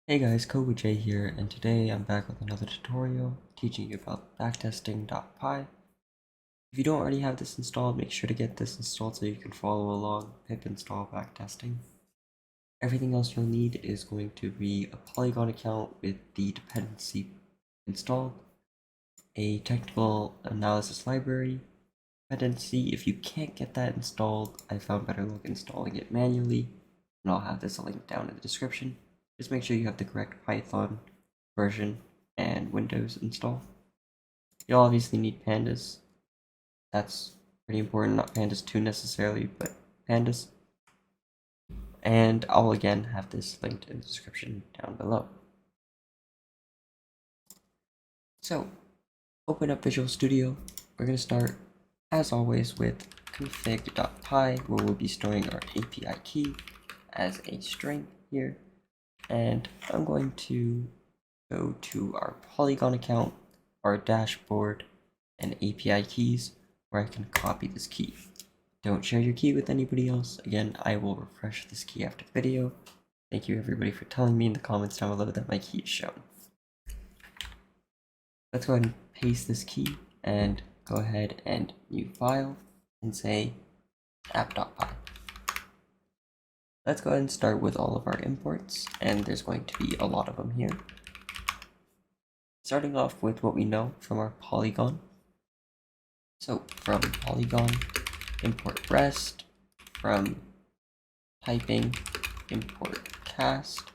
Hey guys, J here, and today I'm back with another tutorial teaching you about Backtesting.py. If you don't already have this installed, make sure to get this installed so you can follow along. Pip install backtesting. Everything else you'll need is going to be a Polygon account with the dependency installed, a technical analysis library dependency. If you can't get that installed, I found better luck installing it manually, and I'll have this link down in the description. Just make sure you have the correct Python version and Windows install. You'll obviously need Pandas. That's pretty important, not Pandas 2 necessarily, but Pandas. And I'll again have this linked in the description down below. So, open up Visual Studio. We're going to start, as always, with config.py, where we'll be storing our API key as a string here. And I'm going to go to our Polygon account, our dashboard, and API keys, where I can copy this key. Don't share your key with anybody else. Again, I will refresh this key after the video. Thank you everybody for telling me in the comments down below that my key is shown. Let's go ahead and paste this key and go ahead and new file and say app.py. Let's go ahead and start with all of our imports, and there's going to be a lot of them here. Starting off with what we know from our Polygon. So from Polygon, import REST, from typing, import cast,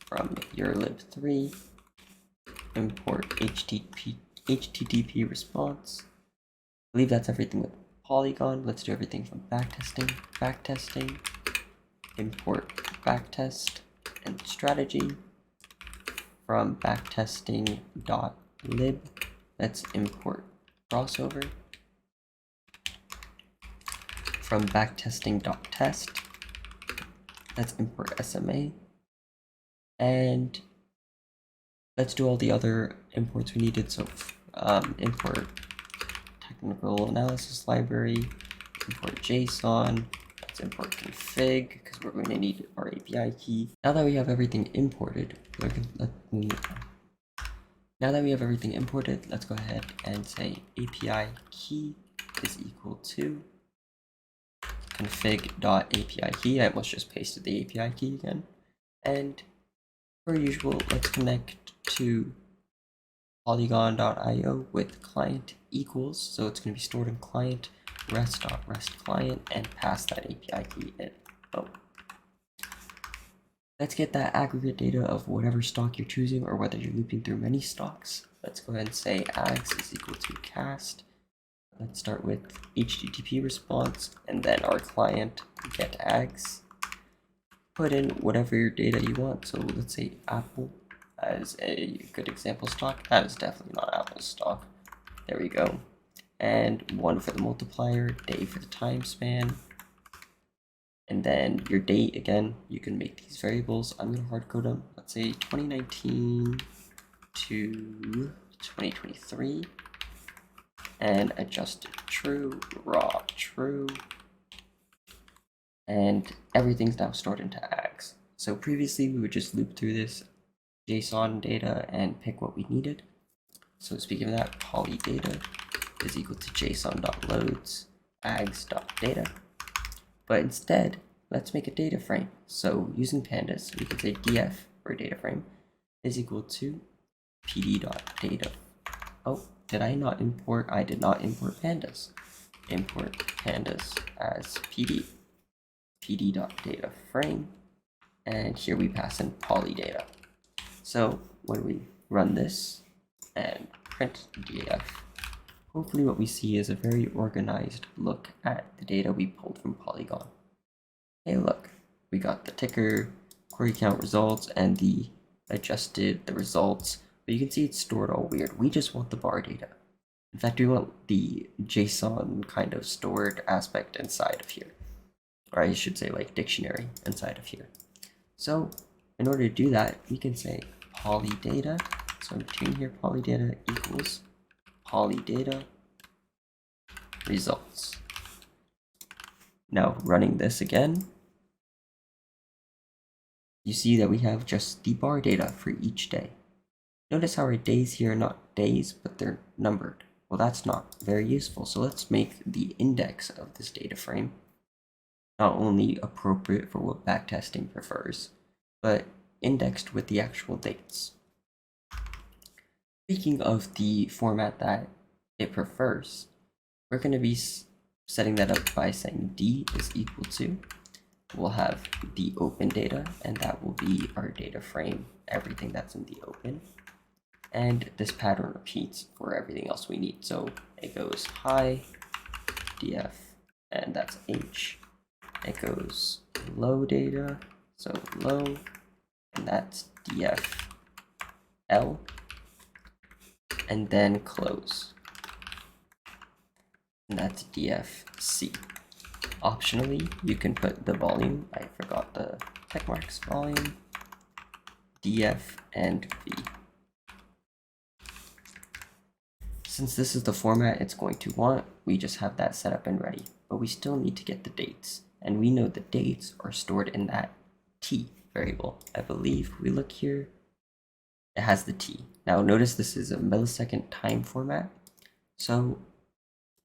from your lib3, import HTTP response. I believe that's everything with Polygon. Let's do everything from backtesting, import backtest and strategy. From backtesting.lib, let's import crossover. From backtesting.test, let's import SMA. And let's do all the other imports we needed. So import technical analysis library, import JSON, let's import config because we're going to need our API key. Now that we have everything imported, let's go ahead and say API key is equal to config.api key. I almost just pasted the API key again. And per usual, let's connect to polygon.io with client equals. So it's going to be stored in client rest.rest client and pass that API key in. Oh. Let's get that aggregate data of whatever stock you're choosing or whether you're looping through many stocks. Let's go ahead and say ags is equal to cast. Let's start with HTTP response and then our client get ags. Put in whatever your data you want. So let's say Apple as a good example stock. That is definitely not Apple's stock. There we go. And 1 for the multiplier, day for the time span. And then your date, again, you can make these variables. I'm going to hard code them. Let's say 2019 to 2023. And adjusted true, raw true. And everything's now stored into ags. So previously we would just loop through this JSON data and pick what we needed. So speaking of that, poly data is equal to json.loads ags.data. But instead, let's make a data frame. So using Pandas, we can say df for data frame is equal to pd.data. Oh, did I not import? I did not import Pandas. Import Pandas as pd.data frame, and here we pass in poly data. So when we run this and print df, hopefully what we see is a very organized look at the data we pulled from Polygon. Hey look, we got the ticker, query count results, and the results, but you can see it's stored all weird. We just want the bar data. In fact, we want the JSON kind of stored aspect inside of here. Or I should say like dictionary inside of here. So in order to do that, we can say polydata. So in between here, polydata equals polydata results. Now running this again, you see that we have just the bar data for each day. Notice how our days here are not days, but they're numbered. Well, that's not very useful, so let's make the index of this data frame not only appropriate for what backtesting prefers, but indexed with the actual dates. Speaking of the format that it prefers, we're going to be setting that up by saying d is equal to, we'll have the open data, and that will be our data frame, everything that's in the open. And this pattern repeats for everything else we need. So it goes hi, df, and that's h. It goes low data, so low, and that's df l, and then close, and that's dfc. Optionally, you can put the volume, I forgot the check marks, volume, df, and v. Since this is the format it's going to want, we just have that set up and ready, but we still need to get the dates, and we know the dates are stored in that t variable. I believe we look here, it has the t. Now notice this is a millisecond time format, so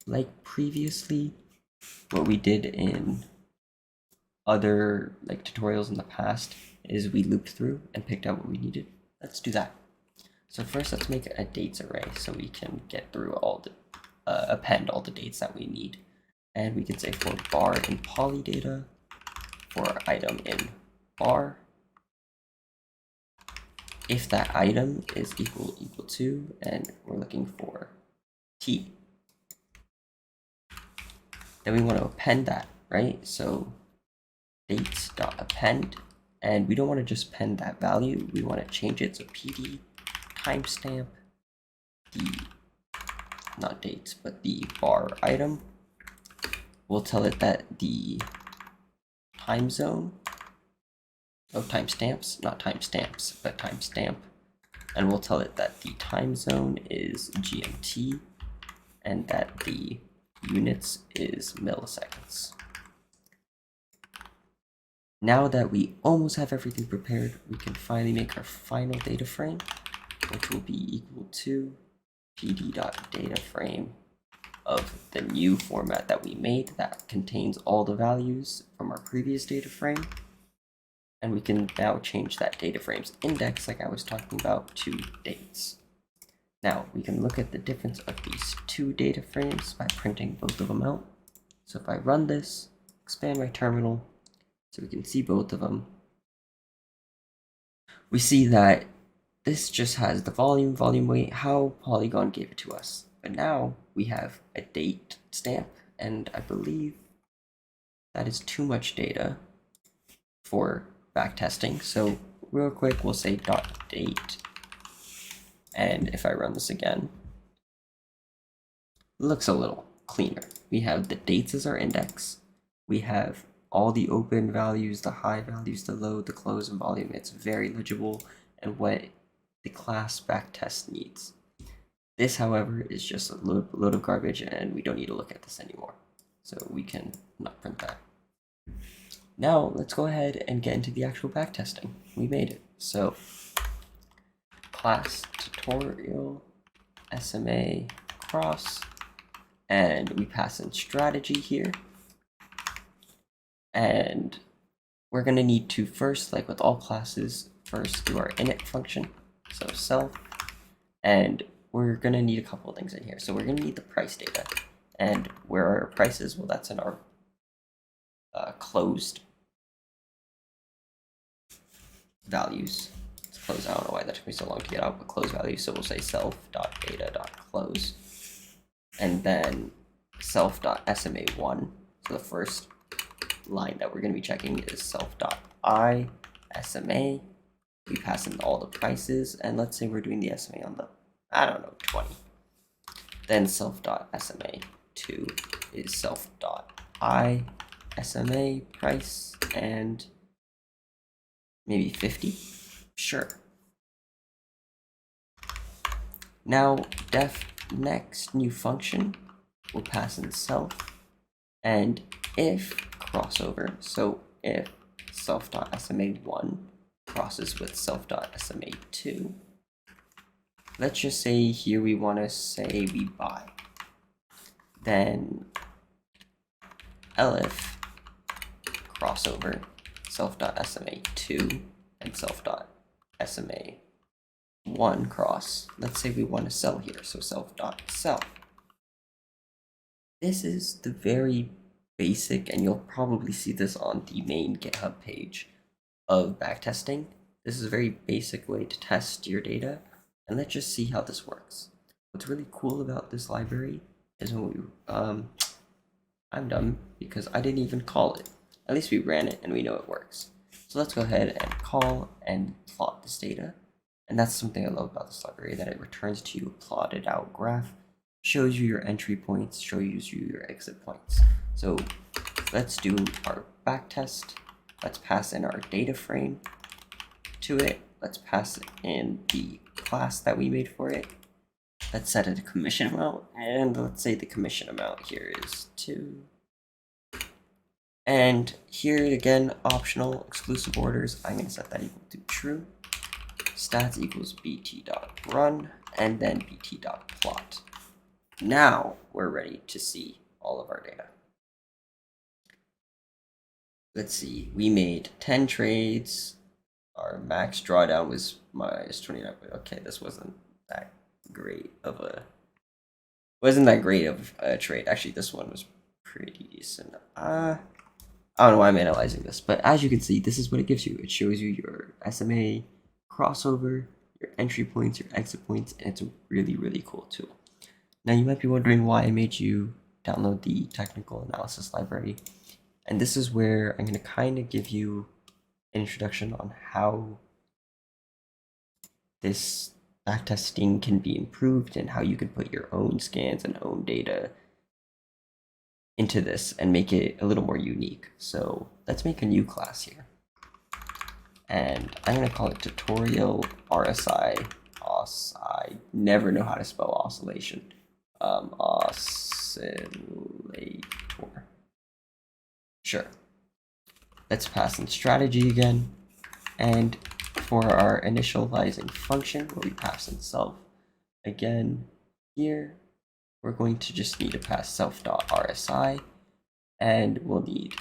like previously, what we did in other tutorials in the past is we looped through and picked out what we needed. Let's do that. So first, let's make a dates array so we can get through all the append all the dates that we need. And we can say for bar in poly data, for item in bar, if that item is equal to, and we're looking for t, then we want to append that, right? So dates.append, and we don't want to just append that value, we want to change it. So pd timestamp the, not dates, but the bar item. We'll tell it that the time zone, timestamps, not timestamps, but timestamp. And we'll tell it that the time zone is GMT and that the units is milliseconds. Now that we almost have everything prepared, we can finally make our final data frame, which will be equal to pd.dataframe of the new format that we made that contains all the values from our previous data frame. And we can now change that data frame's index, like I was talking about, to dates. Now we can look at the difference of these two data frames by printing both of them out. So if I run this, expand my terminal, so we can see both of them, we see that this just has the volume weight, how Polygon gave it to us. But now we have a date stamp, and I believe that is too much data for backtesting. So real quick, we'll say .date, and if I run this again, it looks a little cleaner. We have the dates as our index. We have all the open values, the high values, the low, the close, and volume. It's very legible and what the class backtest needs. This, however, is just a load of garbage, and we don't need to look at this anymore. So we can not print that. Now let's go ahead and get into the actual backtesting. We made it. So class tutorial SMA cross, and we pass in strategy here. And we're going to need to first, like with all classes, first do our init function, so self, and we're going to need a couple of things in here. So we're going to need the price data, and where are our prices? Well, that's in our closed values. It's closed. I don't know why that took me so long to get out, but closed values. So we'll say self.data.close, and then self.sma1. So the first line that we're going to be checking is self.I SMA. We pass in all the prices, and let's say we're doing the SMA on the, 20. Then self.SMA2 is self.I SMA price, and maybe 50. Sure. Now def next new function will pass in self, and if crossover, so if self.sma1 crosses with self.sma2. Let's just say here we want to say we buy. Then elif crossover self.sma2 and self.sma1 cross. Let's say we want to sell here, so self.sell. This is the very basic, and you'll probably see this on the main GitHub page of backtesting. This is a very basic way to test your data, and let's just see how this works. What's really cool about this library is when we, I'm dumb because I didn't even call it. At least we ran it and we know it works. So let's go ahead and call and plot this data. And that's something I love about this library, that it returns to you a plotted out graph, shows you your entry points, shows you your exit points. So let's do our backtest. Let's pass in our data frame to it. Let's pass in the class that we made for it. Let's set it a commission amount, and let's say the commission amount here is 2. And here again, optional exclusive orders, I'm going to set that equal to true. Stats equals bt.run, and then bt.plot. Now we're ready to see all of our data. Let's see, we made 10 trades. Our max drawdown was minus 29. Okay, this wasn't that great of a trade. Actually, this one was pretty decent. I don't know why I'm analyzing this, but as you can see, this is what it gives you. It shows you your SMA crossover, your entry points, your exit points, and it's a really, really cool tool. Now you might be wondering why I made you download the technical analysis library. And this is where I'm going to kind of give you an introduction on how this backtesting can be improved and how you can put your own scans and own data into this and make it a little more unique. So let's make a new class here. And I'm going to call it tutorial RSI. I never know how to spell oscillation. Oscillator. Sure. Let's pass in strategy again. And for our initializing function, where we pass in self, again, here, we're going to just need to pass self.rsi, and we'll need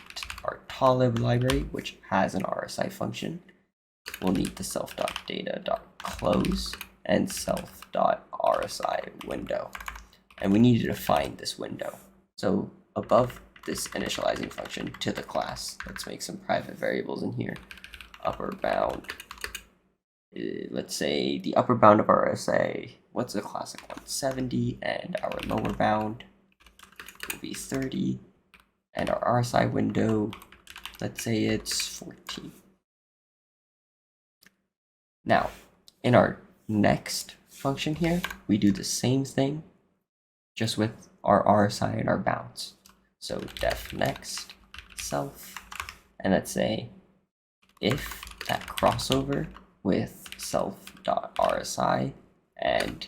our TA-lib library, which has an RSI function. We'll need the self.data.close and self.rsi window. And we need to define this window. So above this initializing function to the class, let's make some private variables in here. Upper bound, let's say the upper bound of RSA, what's the classic one? 70, and our lower bound will be 30, and our RSI window, let's say it's 14. Now, in our next function here, we do the same thing, just with our RSI and our bounds. So def next self, and let's say if that crossover with self.rsi and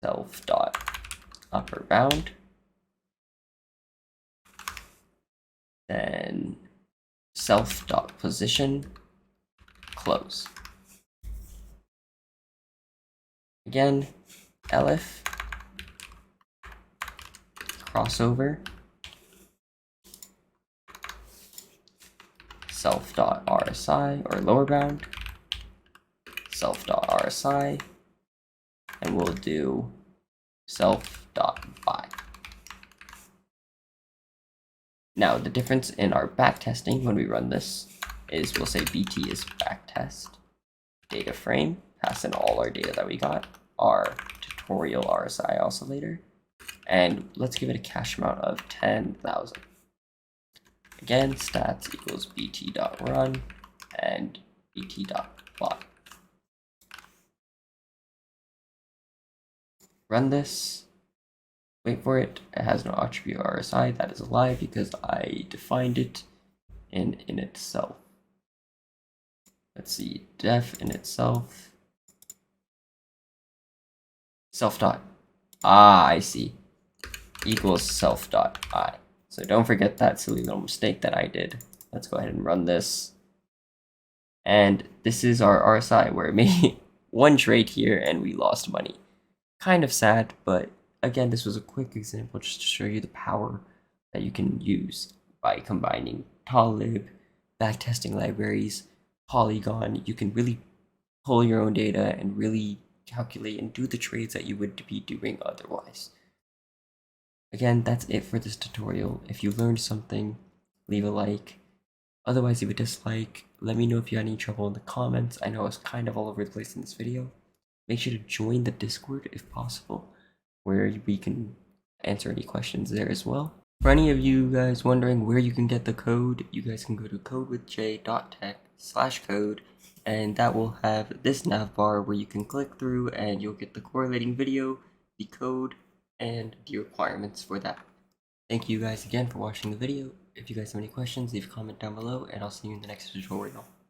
self.upper bound, then self.position close. Again, elif crossover self.rsi or lower bound self.rsi, and we'll do self.buy. Now the difference in our backtesting when we run this is we'll say bt is backtest data frame, pass in all our data that we got, our tutorial RSI oscillator, and let's give it a cache amount of 10,000. Again, stats equals bt.run and bt.plot. Run this, wait for it. It has no attribute RSI. That is a lie because I defined it in itself. Let's see, def in itself. Self dot. I see. Equals self dot I. So don't forget that silly little mistake that I did. Let's go ahead and run this. And this is our RSI where it made one trade here and we lost money. Kind of sad, but again, this was a quick example just to show you the power that you can use by combining TA-lib, backtesting libraries, Polygon. You can really pull your own data and really calculate and do the trades that you would be doing otherwise. Again, that's it for this tutorial. If you learned something, leave a like. Otherwise, leave a dislike. Let me know if you had any trouble in the comments. I know I was kind of all over the place in this video. Make sure to join the Discord if possible, where we can answer any questions there as well. For any of you guys wondering where you can get the code, you guys can go to codewithj.tech/code, and that will have this nav bar where you can click through and you'll get the correlating video, the code, and the requirements for that. Thank you guys again for watching the video. If you guys have any questions, leave a comment down below, and I'll see you in the next tutorial.